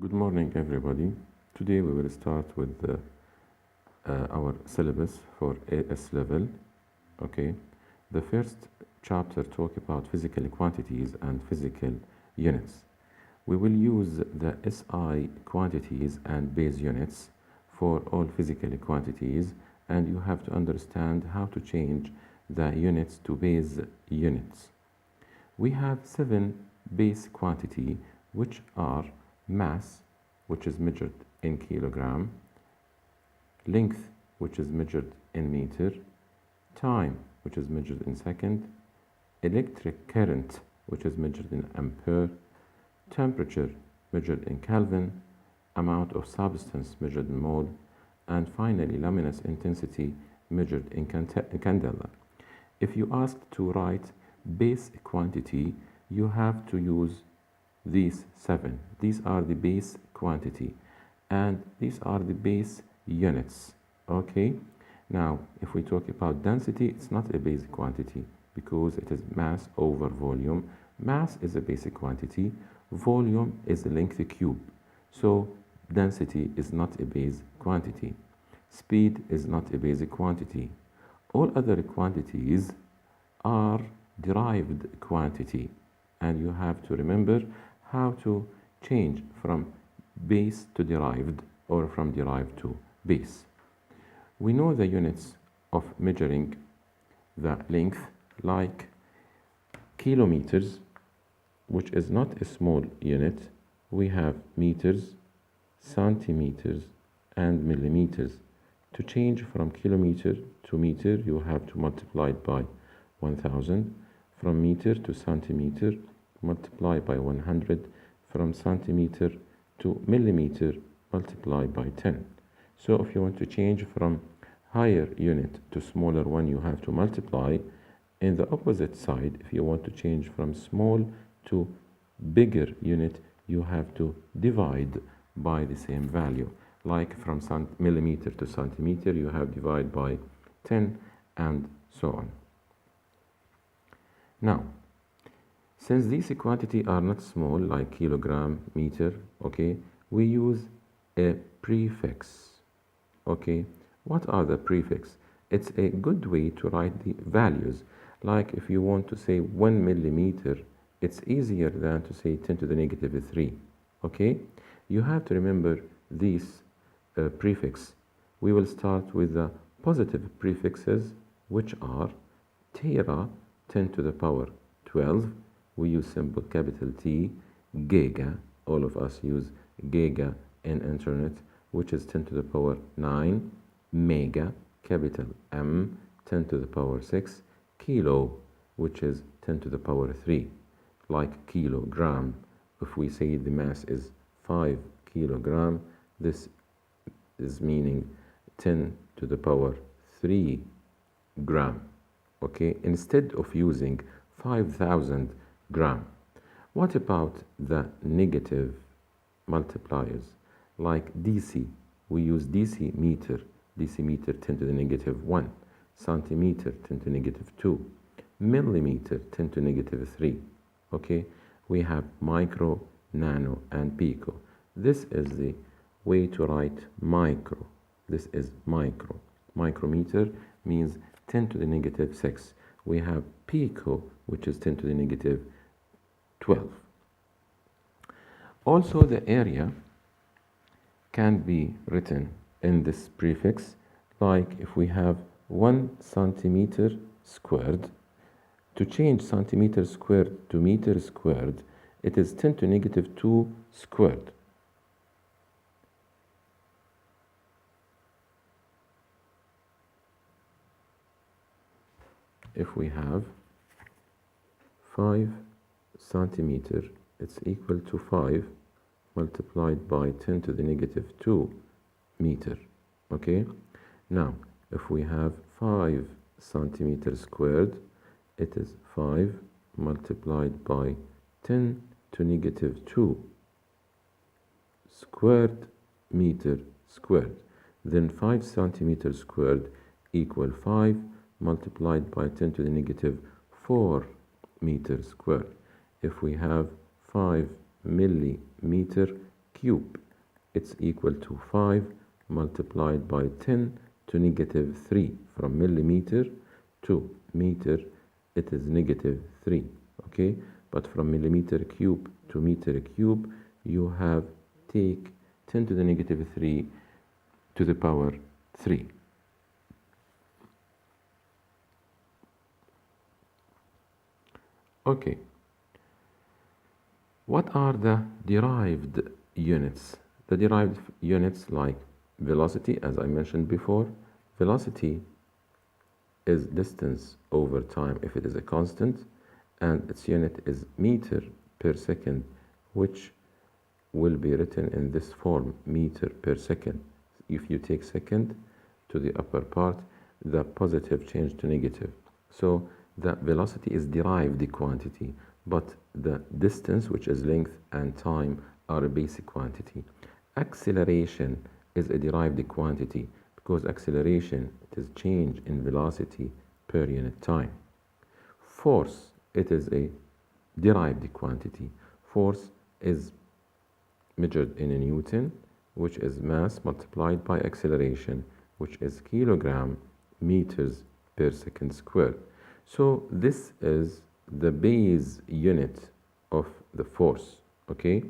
Good morning, everybody. Today we will start with our syllabus for AS level. Okay, the first chapter talk about physical quantities and physical units. We will use the SI quantities and base units for all physical quantities, and you have to understand how to change the units to base units. We have 7 base quantity, which are mass, which is measured in kilogram, length, which is measured in meter, time, which is measured in second, electric current, which is measured in ampere, temperature measured in Kelvin, amount of substance measured in mole, and finally luminous intensity measured in candela. If you asked to write base quantity, you have to use these 7. These are the base quantity and these are the base units. Okay, now if we talk about density, it's not a basic quantity because it is mass over volume. Mass is a basic quantity, volume is a length cube, so density is not a base quantity. Speed is not a basic quantity. All other quantities are derived quantity, and you have to remember how to change from base to derived or from derived to base. We know the units of measuring the length, like kilometers, which is not a small unit. We have meters, centimeters, and millimeters. To change from kilometer to meter, you have to multiply it by 1000. From meter to centimeter, multiply by 100. From centimeter to millimeter, multiply by 10. So if you want to change from higher unit to smaller one, you have to multiply. In the opposite side, if you want to change from small to bigger unit, you have to divide by the same value. Like from millimeter to centimeter, you have divide by 10 and so on. Now, since these quantities are not small, like kilogram, meter, okay, we use a prefix, okay? What are the prefix? It's a good way to write the values. Like if you want to say 1 millimeter, it's easier than to say 10 to the negative 3, okay? You have to remember these prefix. We will start with the positive prefixes, which are tera, 10 to the power 12. We use symbol capital T. Giga, all of us use giga in internet, which is 10 to the power 9. Mega, capital M, 10 to the power 6. Kilo, which is 10 to the power 3, like kilogram. If we say the mass is 5 kilogram, this is meaning 10 to the power 3 gram, okay, instead of using 5,000 gram. What about the negative multipliers? Like DC, we use DC meter 10 to the negative 1, centimeter 10 to negative 2, millimeter 10 to negative 3, okay? We have micro, nano, and pico. This is the way to write micro. This is micro. Micrometer means 10 to the negative 6. We have pico, which is 10 to the negative 12. Also, the area can be written in this prefix, like if we have 1 centimeter squared. To change centimeter squared to meter squared, it is 10 to negative 2 squared. If we have 5 centimeter, it's equal to 5 multiplied by 10 to the negative 2 meter, okay? Now, if we have 5 centimeter squared, it is 5 multiplied by 10 to negative 2 squared meter squared. Then 5 centimeter squared equal 5 multiplied by 10 to the negative 4 meter squared. If we have 5 millimeter cube. It's equal to 5 multiplied by 10 to negative 3. From millimeter to meter, it is negative 3. Okay, but from millimeter cube to meter cube, you have take 10 to the negative 3 to the power 3. Okay, what are the derived units? The derived units like velocity, as I mentioned before. Velocity is distance over time if it is a constant, and its unit is meter per second, which will be written in this form, meter per second. If you take second to the upper part, the positive change to negative. So the velocity is derived quantity, but the distance, which is length, and time are a basic quantity. Acceleration is a derived quantity because acceleration, it is change in velocity per unit time. Force, it is a derived quantity. Force is measured in a Newton, which is mass multiplied by acceleration, which is kilogram meters per second squared. So this is the base unit of the force, okay?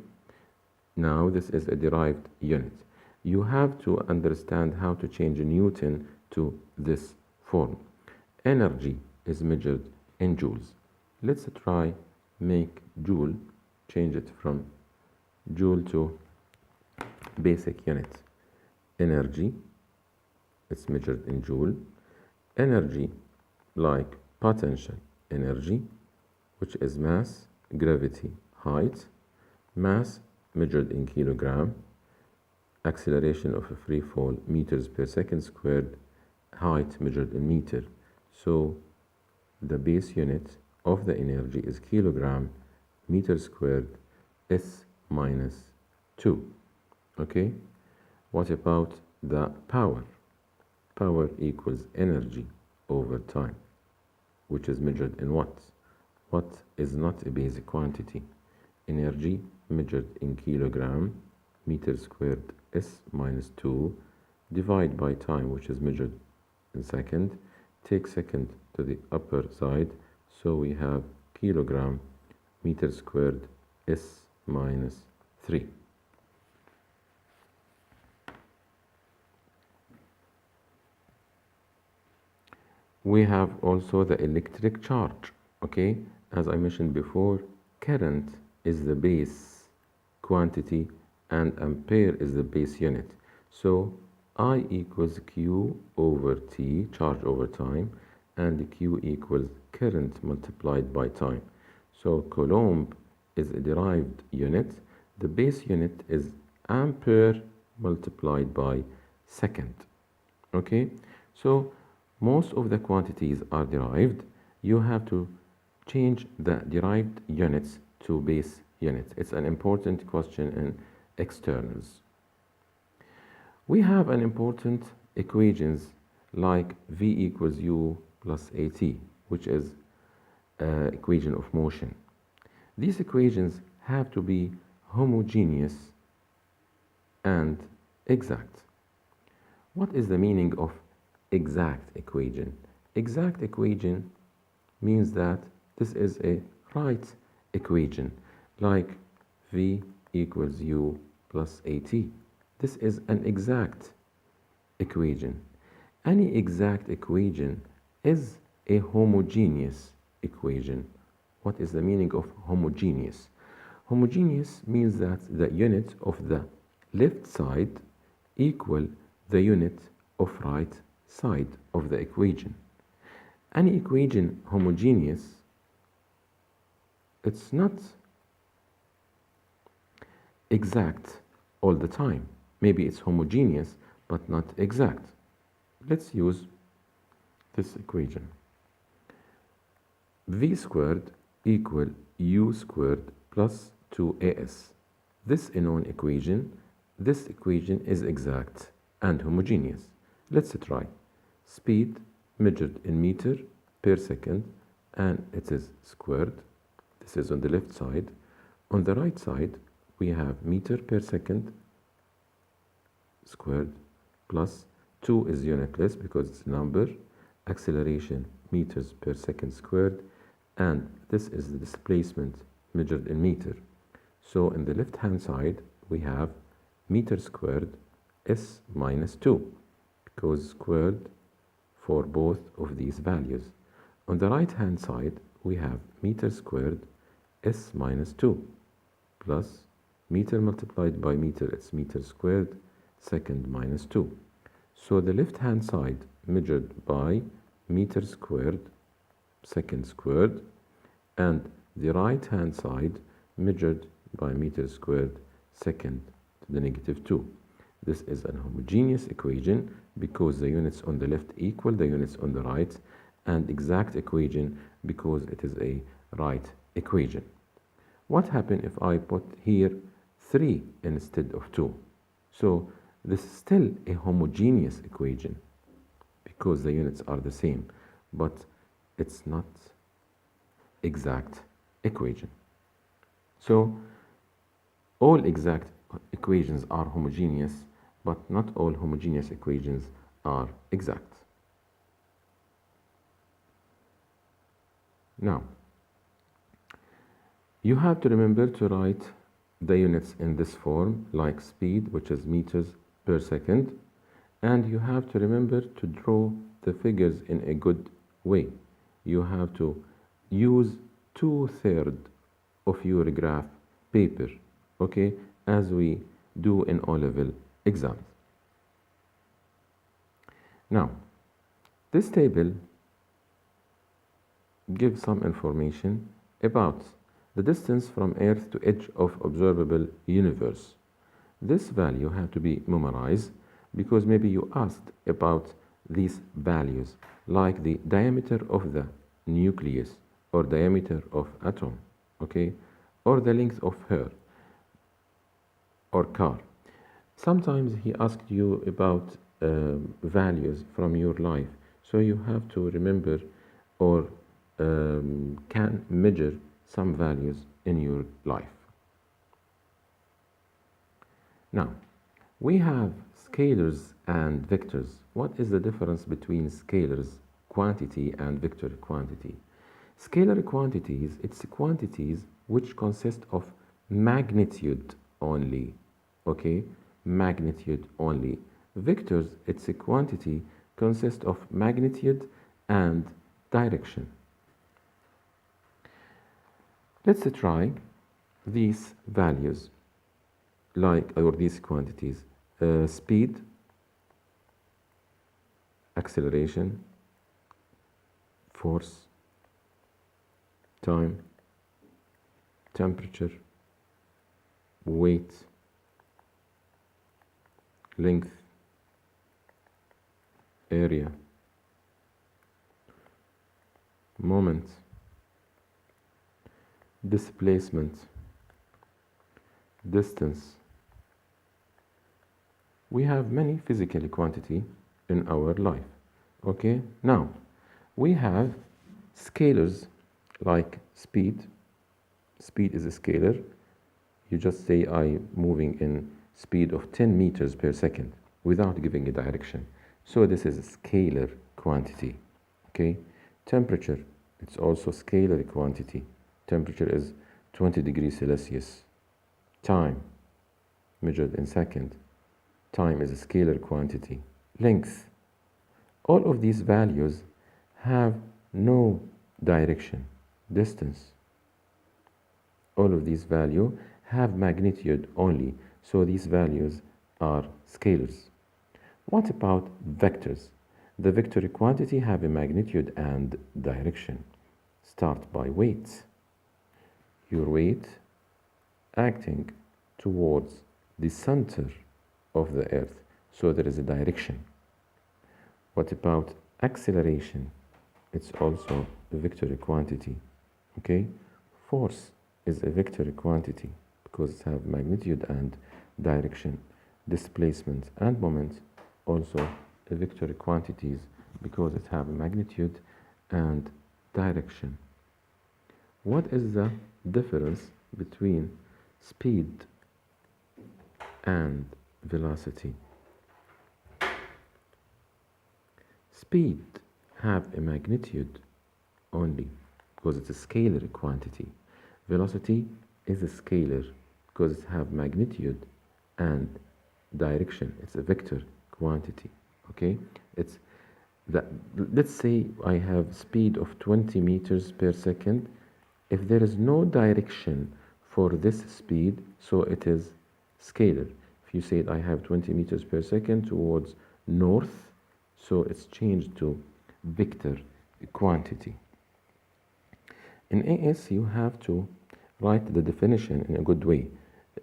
Now this is a derived unit. You have to understand how to change a Newton to this form. Energy is measured in joules. Let's try make joule, change it from joule to basic unit. Energy, it's measured in joule. Energy like potential energy, which is mass, gravity, height. Mass measured in kilogram. Acceleration of a free fall, meters per second squared. Height measured in meter. So the base unit of the energy is kilogram meter squared S minus 2. Okay, what about the power? Power equals energy over time, which is measured in watts. Watt is not a basic quantity. Energy measured in kilogram meter squared S minus 2, divide by time, which is measured in second. Take second to the upper side, so we have kilogram meter squared S minus 3. We have also the electric charge, okay? As I mentioned before, current is the base quantity and ampere is the base unit. So I equals Q over T, charge over time, and Q equals current multiplied by time. So Coulomb is a derived unit. The base unit is ampere multiplied by second. Okay, so most of the quantities are derived. You have to change the derived units to base units. It's an important question in externals. We have an important equations like V equals U plus AT, which is equation of motion. These equations have to be homogeneous and exact. What is the meaning of exact equation? Exact equation means that this is a right equation, like V equals U plus AT. This is an exact equation. Any exact equation is a homogeneous equation. What is the meaning of homogeneous? Homogeneous means that the unit of the left side equal the unit of right side of the equation. Any equation homogeneous, it's not exact all the time. Maybe it's homogeneous but not exact. Let's use this equation. V squared equal U squared plus 2AS. This a known equation. This equation is exact and homogeneous. Let's try. Speed measured in meter per second, and it is squared. This is on the left side. On the right side, we have meter per second squared plus 2 is unitless because it's a number, acceleration meters per second squared, and this is the displacement measured in meter. So in the left hand side we have meter squared s minus 2 because squared for both of these values. On the right hand side we have meter squared s minus 2 plus meter multiplied by meter, it's meter squared second minus 2. So the left hand side measured by meter squared second squared, and the right hand side measured by meter squared second to the negative 2. This is an homogeneous equation because the units on the left equal the units on the right, and exact equation because it is a right equation. What happens if I put here 3 instead of 2? So this is still a homogeneous equation because the units are the same, but it's not exact equation. So all exact equations are homogeneous, but not all homogeneous equations are exact. Now, you have to remember to write the units in this form, like speed, which is meters per second, and you have to remember to draw the figures in a good way. You have to use 2/3 of your graph paper, okay, as we do in O-level exams. Now, this table gives some information about the distance from Earth to edge of observable universe. This value has to be memorized because maybe you asked about these values, like the diameter of the nucleus or diameter of atom, okay, or the length of hair or car. Sometimes he asked you about values from your life, so you have to remember or can measure some values in your life. Now, we have scalars and vectors. What is the difference between scalars quantity and vector quantity? Scalar quantities, it's quantities which consist of magnitude only, okay? Magnitude only. Vectors, it's a quantity consists of magnitude and direction. Let's try these values, or these quantities. Speed, acceleration, force, time, temperature, weight, length, area, moment, displacement, distance. We have many physical quantity in our life. Okay, now we have scalars like speed. Speed is a scalar. You just say I'm moving in speed of 10 meters per second without giving a direction. So this is a scalar quantity. Okay, temperature, it's also scalar quantity. Temperature is 20 degrees Celsius. Time, measured in second. Time is a scalar quantity. Length. All of these values have no direction. Distance. All of these values have magnitude only, so these values are scalars. What about vectors? The vector quantity have a magnitude and direction. Start by weight. Your weight acting towards the center of the earth, so there is a direction. What about acceleration? It's also a vector quantity. Okay, force is a vector quantity because it has magnitude and direction. Displacement and moment also a vector quantities because it have magnitude and direction. What is the difference between speed and velocity. Speed have a magnitude only because it's a scalar quantity. Velocity is a scalar because it have magnitude and direction. It's a vector quantity. Okay, it's that. Let's say I have speed of 20 meters per second. If there is no direction for this speed, so it is scalar. If you say I have 20 meters per second towards north, so it's changed to vector quantity. In AS, you have to write the definition in a good way.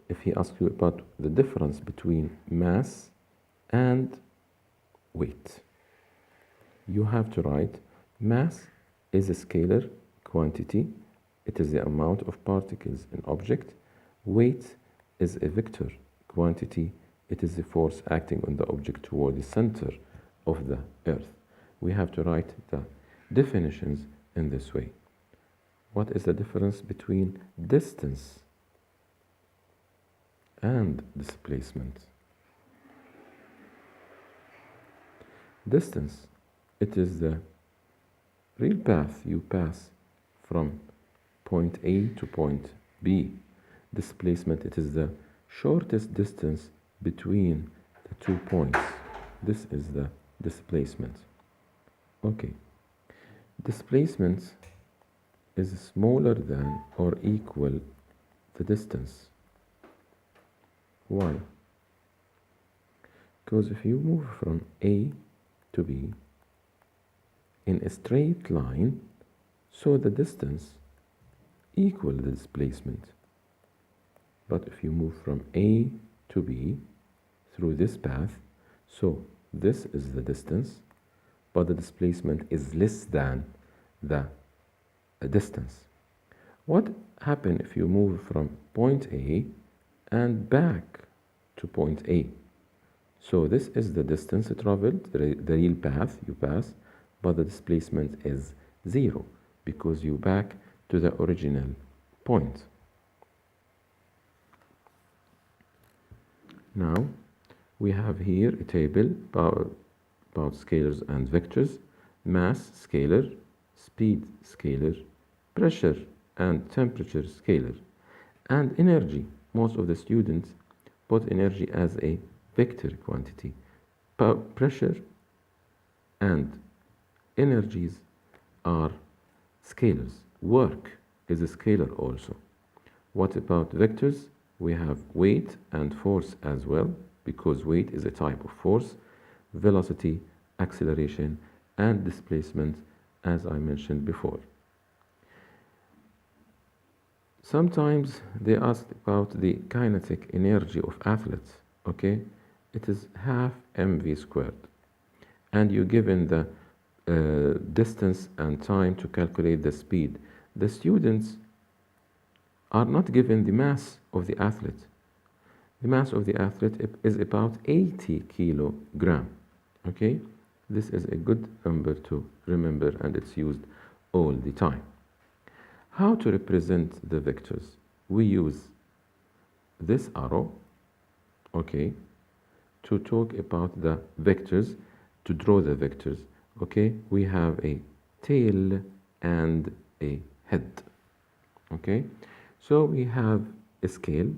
If he asks you about the difference between mass and weight, you have to write mass is a scalar quantity. It is the amount of particles in object. Weight is a vector quantity. It is the force acting on the object toward the center of the earth. We have to write the definitions in this way. What is the difference between distance and displacement? Distance, it is the real path you pass from point A to point B. Displacement, it is the shortest distance between the 2 points. This is the displacement. Okay. Displacement is smaller than or equal the distance. Why? Because if you move from A to B in a straight line, so the distance equal the displacement. But if you move from A to B through this path, so this is the distance, but the displacement is less than the distance. What happens if you move from point A and back to point A? So this is the distance traveled, the real path you pass, but the displacement is 0 because you back to the original point. Now we have here a table about scalars and vectors. Mass scalar, speed scalar, pressure and temperature scalar, and energy. Most of the students put energy as a vector quantity. Pressure and energies are scalars. Work is a scalar also. What about vectors? We have weight and force as well, because weight is a type of force, velocity, acceleration, and displacement, as I mentioned before. Sometimes they ask about the kinetic energy of athletes, okay? It is half mv squared. And you're given the distance and time to calculate the speed. The students are not given the mass of the athlete. The mass of the athlete is about 80 kilogram, okay? This is a good number to remember, and it's used all the time. How to represent the vectors? We use this arrow, okay, to talk about the vectors, to draw the vectors, okay? We have a tail and a head, okay? So we have a scale.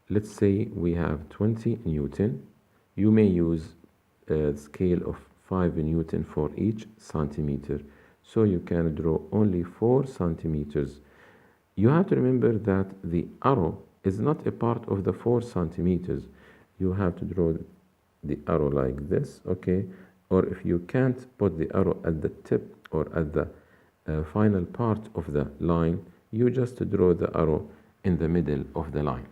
Let's say we have 20 Newton. You may use a scale of 5 Newton for each centimeter. So you can draw only 4 centimeters. You have to remember that the arrow is not a part of the 4 centimeters. You have to draw the arrow like this, okay? Or if you can't put the arrow at the tip or at the final part of the line, you just draw the arrow in the middle of the line.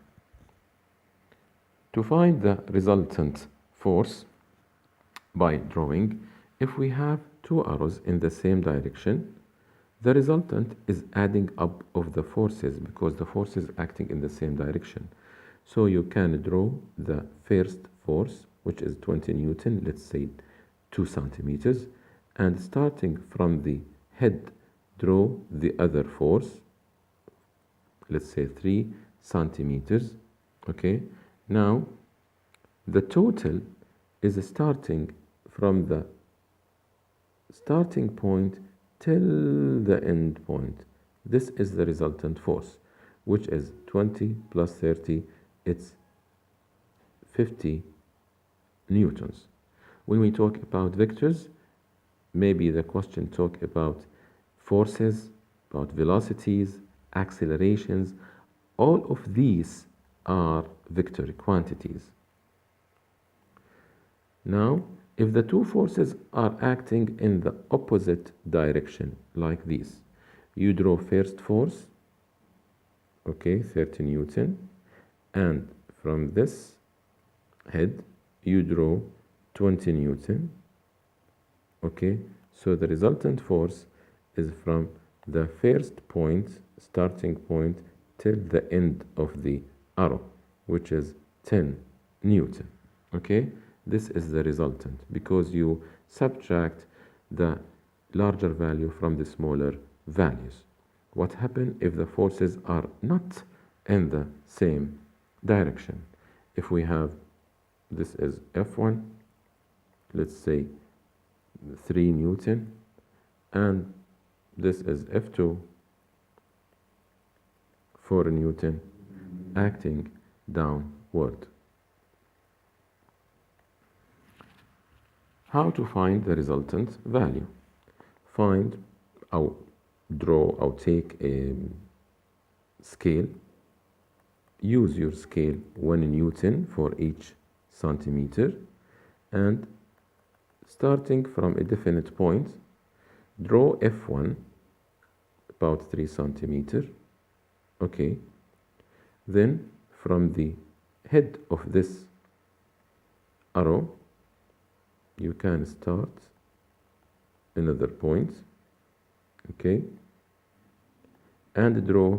To find the resultant force by drawing, if we have 2 arrows in the same direction, the resultant is adding up of the forces because the forces acting in the same direction. So you can draw the first force, which is 20 Newton, let's say 2 centimeters, and starting from the head, draw the other force, let's say 3 centimeters, Okay, now the total is starting from the starting point till the end point. This is the resultant force, which is 20 plus 30, it's 50 newtons. When we talk about vectors, maybe the question talk about forces, about velocities, accelerations. All of these are vector quantities. Now, if the two forces are acting in the opposite direction, like this, you draw first force, okay, 30 Newton, and from this head, you draw 20 Newton, okay, so the resultant force is from the first point, starting point, till the end of the arrow, which is 10 Newton, okay. This is the resultant because you subtract the larger value from the smaller values. What happens if the forces are not in the same direction? If we have, this is F1, let's say 3 Newton, and this is F2, 4 Newton, acting downward. How to find the resultant value? Find, or draw, or take a scale. Use your scale 1 Newton for each centimeter, and starting from a definite point, draw F1 about 3 centimeter. Okay. Then from the head of this arrow, you can start another point, okay, and draw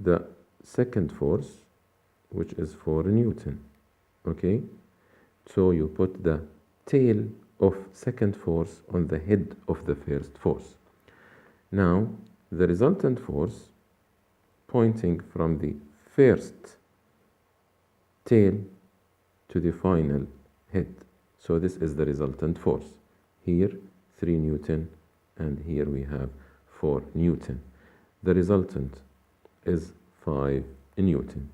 the second force, which is 4 Newton, okay. So you put the tail of second force on the head of the first force. Now the resultant force pointing from the first tail to the final head. So this is the resultant force. Here 3 Newton, and here we have 4 Newton. The resultant is 5 Newton.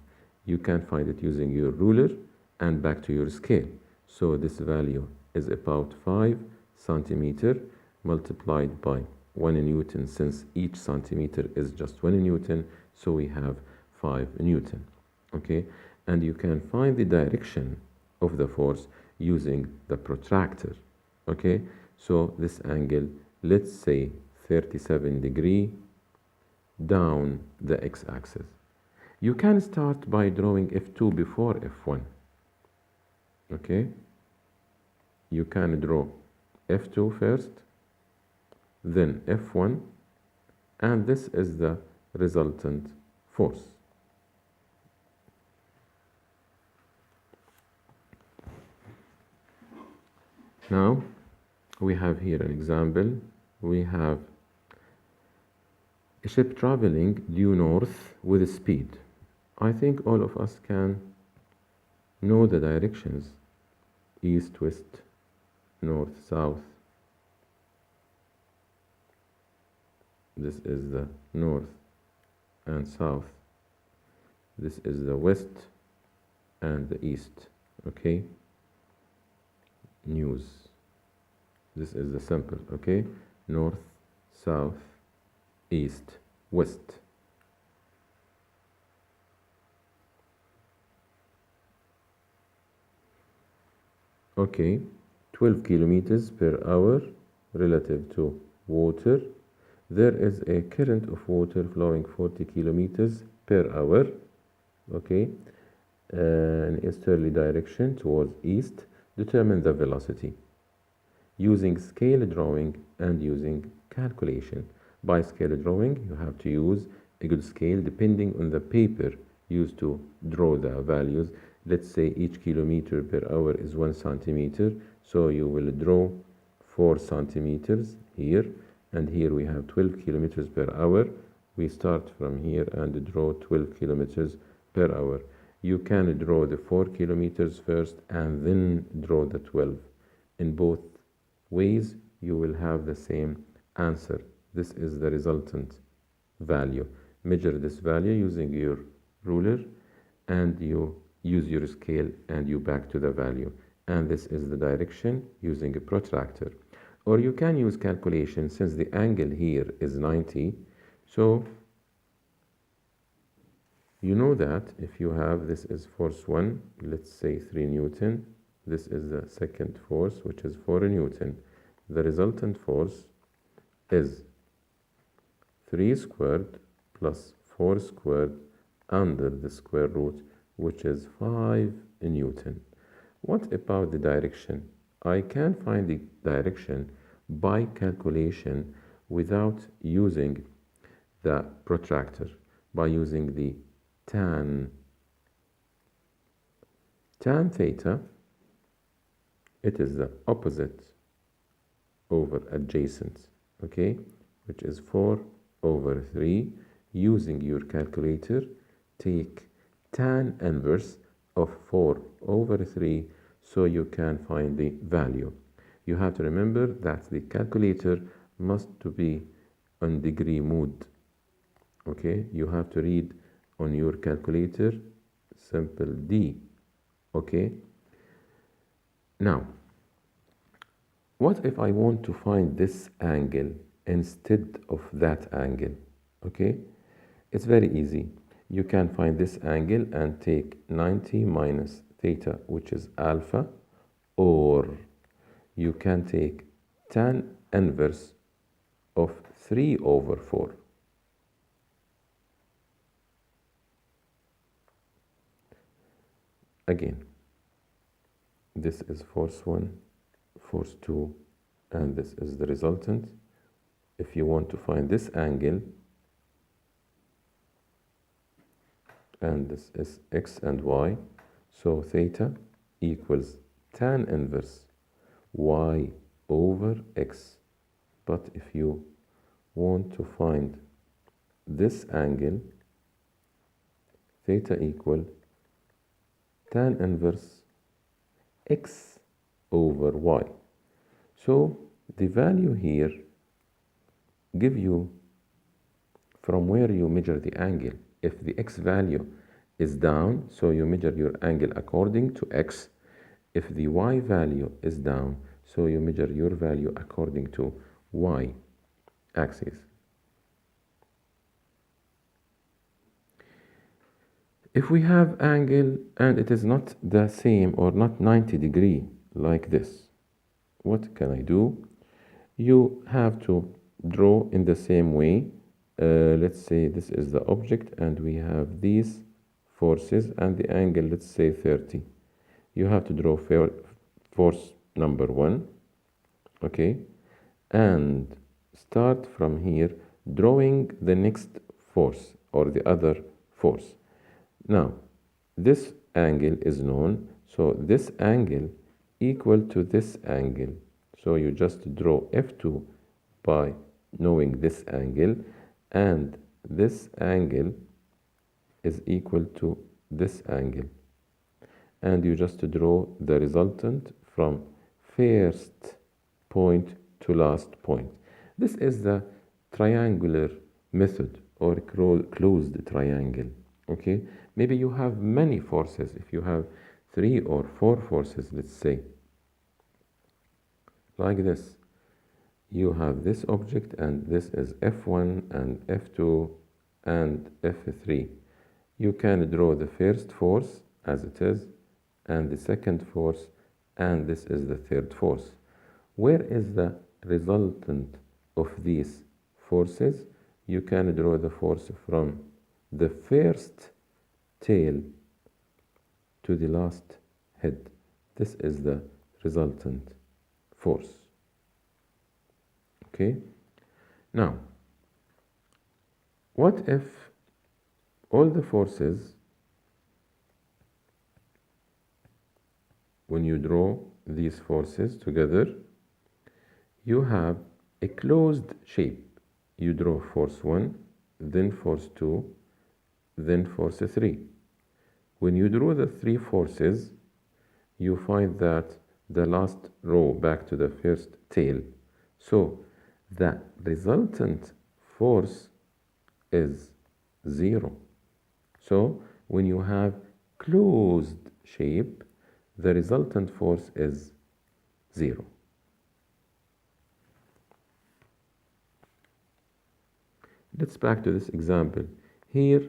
You can find it using your ruler and back to your scale. So this value is about 5 centimeter multiplied by 1 Newton, since each centimeter is just 1 Newton, so we have 5 Newton. Okay, and you can find the direction of the force using the protractor. Okay, so this angle, let's say 37 degree down the x-axis. You can start by drawing F2 before F1. Okay, you can draw F2 first, then F1, and this is the resultant force. Now we have here an example. We have a ship traveling due north with speed. I think all of us can know the directions: east, west, north, south. This is the north and south. This is the west and the east. Okay, news. This is the sample. Okay, north, south, east, west. Okay, 12 kilometers per hour relative to water. There is a current of water flowing 40 kilometers per hour, okay, in easterly direction towards east. Determine the velocity using scale drawing and using calculation. By scale drawing, you have to use a good scale depending on the paper used to draw the values. Let's say each kilometer per hour is 1 centimeter, so you will draw 4 centimeters here, and here we have 12 kilometers per hour. We start from here and draw 12 kilometers per hour. you can draw the 4 kilometers first and then draw the 12. In both ways, you will have the same answer. This is the resultant value. Measure this value using your ruler, and you use your scale and you back to the value. And this is the direction using a protractor. Or you can use calculation, since the angle here is 90. So you know that if you have, this is force 1, let's say 3 Newton. This is the second force, which is 4 Newton. The resultant force is 3 squared plus 4 squared under the square root, which is 5 Newton. What about the direction? I can find the direction by calculation without using the protractor, by using the tan theta. It is the opposite over adjacent, okay, which is 4 over 3. Using your calculator, take tan inverse of 4 over 3 so you can find the value. You have to remember that the calculator must to be on degree mode, okay? You have to read on your calculator simple D, okay? Now, what if I want to find this angle instead of that angle, okay? It's very easy. You can find this angle and take 90 minus theta, which is alpha, or you can take tan inverse of 3 over 4. Again, this is force 1, force 2, and this is the resultant. If you want to find this angle, and this is x and y, so theta equals tan inverse y over x. But if you want to find this angle, theta equal tan inverse x over y. So the value here give you from where you measure the angle. If the x value is down, so you measure your angle according to x. If the y value is down, so you measure your value according to y axis. If we have angle and it is not the same or not 90 degree like this, what can I do? You have to draw in the same way. Let's say this is the object and we have these forces and the angle, let's say 30. You have to draw force number 1, okay, and start from here drawing the next force or the other force. Now this angle is known, so this angle equal to this angle, so you just draw F2 by knowing this angle, and this angle is equal to this angle, and you just draw the resultant from first point to last point. This is the triangular method or closed triangle, okay? Maybe you have many forces. If you have 3 or 4 forces, let's say like this, you have this object and this is F1 and F2 and F3. You can draw the first force as it is and the second force, and this is the third force. Where is the resultant of these forces? You can draw the force from the first tail to the last head. This is the resultant force. Okay? Now, what if all the forces, when you draw these forces together, you have a closed shape? You draw force 1, then force 2, then force 3. When you draw the three forces, you find that the last row back to the first tail. So the resultant force is 0. So when you have closed shape, the resultant force is 0. Let's back to this example. Here,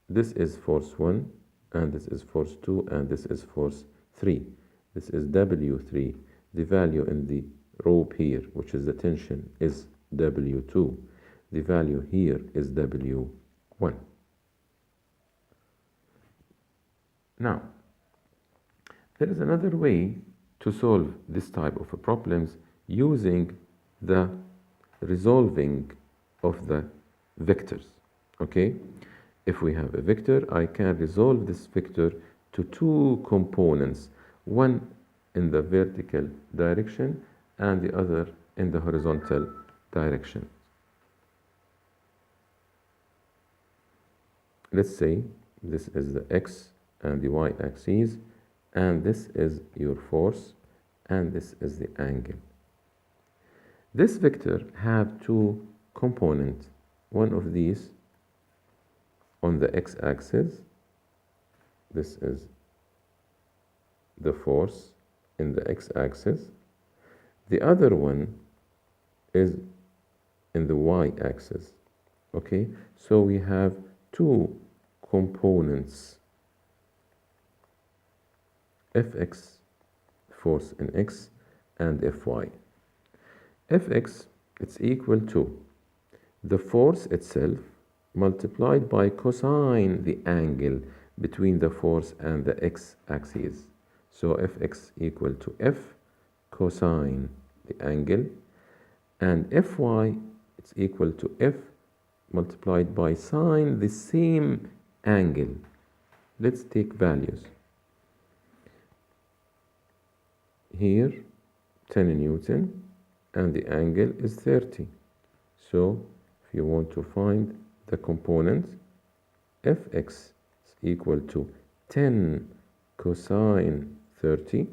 this is force 1, and this is force 2, and this is force 3. This is W3. The value in the rope here, which is the tension, is W2. The value here is W1. Now, there is another way to solve this type of problems using the resolving of the vectors. Okay? If we have a vector, I can resolve this vector to two components, one in the vertical direction and the other in the horizontal direction. Let's say this is the x and the y axes, and this is your force, and this is the angle. This vector have two components. One of these on the x-axis, this is the force in the x-axis. The other one is in the y-axis. Okay, so we have two components, Fx, force in x, and Fy. Fx, it's equal to the force itself multiplied by cosine the angle between the force and the x-axis. So Fx equal to F cosine the angle, and Fy, it's equal to F multiplied by sine the same angle. Let's take values. Here 10 Newton and the angle is 30. So if you want to find the components, Fx is equal to 10 cosine 30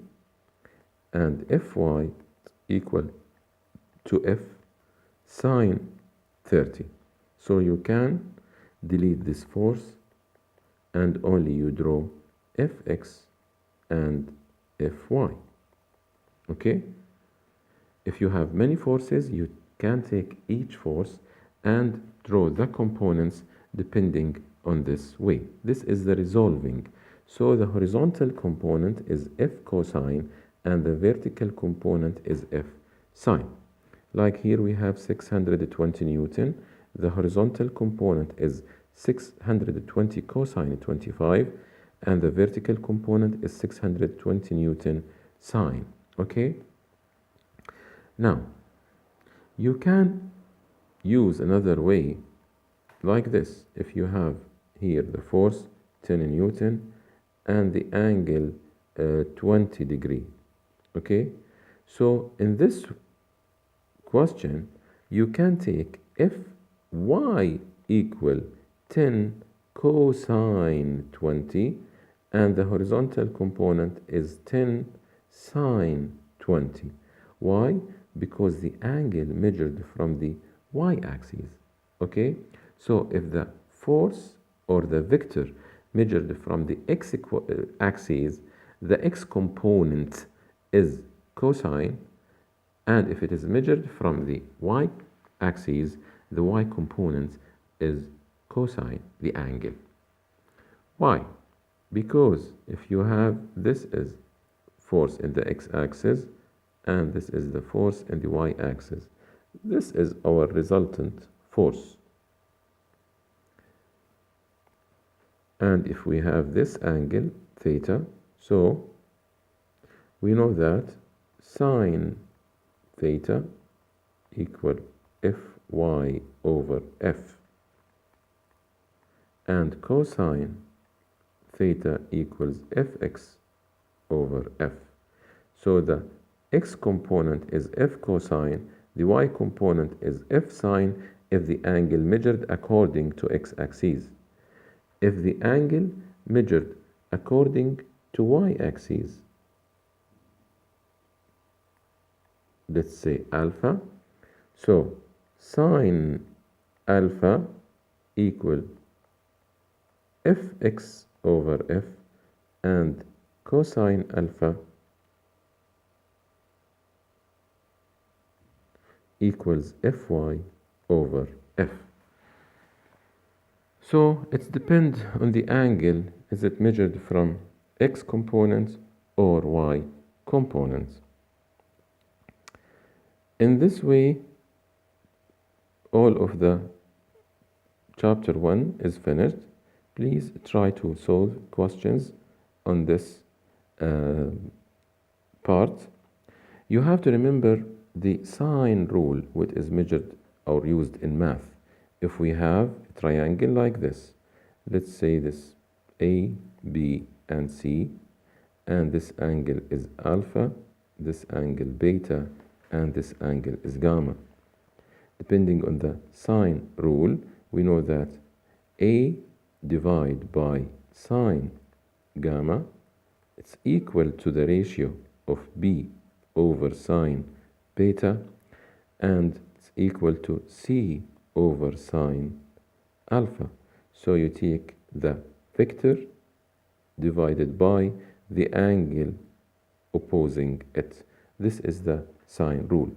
and Fy is equal to F sine 30. So you can delete this force and only you draw Fx and Fy. Okay? If you have many forces, you can take each force and draw the components depending on this way. This is the resolving. So the horizontal component is F cosine and the vertical component is F sine. Like here we have 620 Newton. The horizontal component is 620 cosine 25 and the vertical component is 620 Newton sine. Okay? Now, you can use another way like this. If you have here the force 10 Newton and the angle 20 degree. Okay? So in this question, you can take Fy equal 10 cosine 20 and the horizontal component is 10 sine 20. Why? Because the angle measured from the y-axis. Okay? So if the force or the vector measured from the x-axis, the x component is cosine, and if it is measured from the y-axis, the y component is cosine, the angle. Why? Because if you have this is force in the x-axis and this is the force in the y-axis, this is our resultant force. And if we have this angle theta, so we know that sine theta equal Fy over F and cosine theta equals Fx over F. So the x component is F cosine, the y component is F sine if the angle measured according to x-axis. If the angle measured according to y-axis. Let's say alpha. So sine alpha equal fx over f, and cosine alpha equals fy over f. So it depends on the angle. Is it measured from x components or y components? In this way, all of the chapter 1 is finished. Please try to solve questions on this part. You have to remember the sine rule, which is measured or used in math. If we have a triangle like this, let's say this A, B, and C, and this angle is alpha, this angle beta, and this angle is gamma. Depending on the sine rule, we know that A divided by sine gamma, it's equal to the ratio of B over sine beta, and it's equal to C over sine alpha. So you take the vector divided by the angle opposing it. This is the sine rule.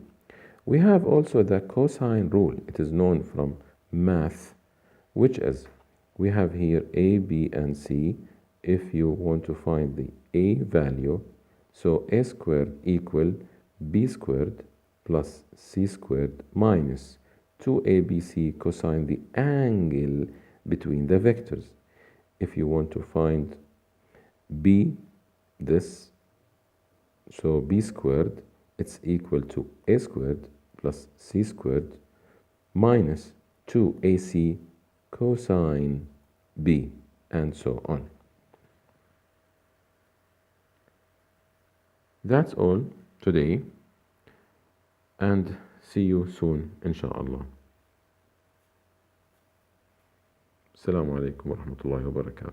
We have also the cosine rule. It is known from math, which is, we have here A, B, and C. If you want to find the A value, so A squared equal B squared plus C squared minus 2ABC cosine the angle between the vectors. If you want to find B, this, so B squared, it's equal to A squared plus C squared minus 2AC cosine B, and so on. That's all today, and see you soon, inshallah. Assalamu alaikum wa rahmatullahi wa barakatuh.